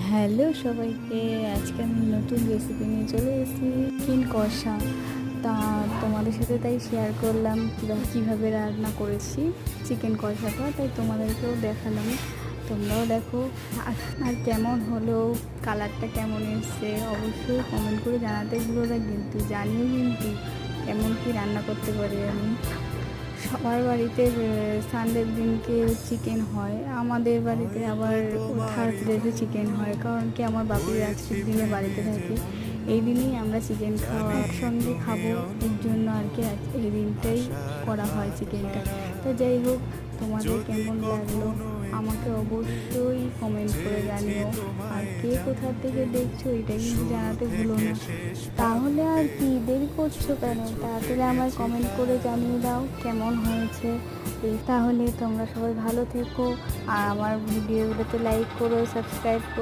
Hello সবাইকে, আজকে আমি নতুন রেসিপি নিয়ে চলে এসেছি চিকেন কষা। তা তোমাদের সাথে তাই শেয়ার করলাম কীভাবে রান্না করেছি চিকেন কষাটা, তাই তোমাদেরকেও দেখালাম। তোমরাও দেখো আর কেমন হলো, কালারটা কেমন এসছে অবশ্যই কমেন্ট করে জানাতে ভুলো না, কিন্তু জানিও কিন্তু কেমন কি রান্না করতে পারি আমি। সবার বাড়িতে সানডের দিনকে চিকেন হয়, আমাদের বাড়িতে আবার থার্সডেতে চিকেন হয়, কারণ কি আমার বাপির আজকের দিনে বাড়িতে থাকে। এই দিনেই আমরা চিকেন খাওয়া একসঙ্গে খাবো, এর জন্য আর কি এই দিনটাই করা হয় চিকেনটা। তো যাই হোক, তোমাদের কেমন লাগলো আমাকে অবশ্যই কমেন্ট করে জানিও, আর কে কোথা থেকে দেখছো এটা কিন্তু জানাতে ভুলো না। তাহলে আর কি দেরি করছো কেন, তাড়াতাড়ি আমার কমেন্ট করে জানিয়ে দাও কেমন হয়েছে। তাহলে তোমরা সবাই ভালো থেকো, আর আমার ভিডিওগুলোতে লাইক করো, সাবস্ক্রাইব করো।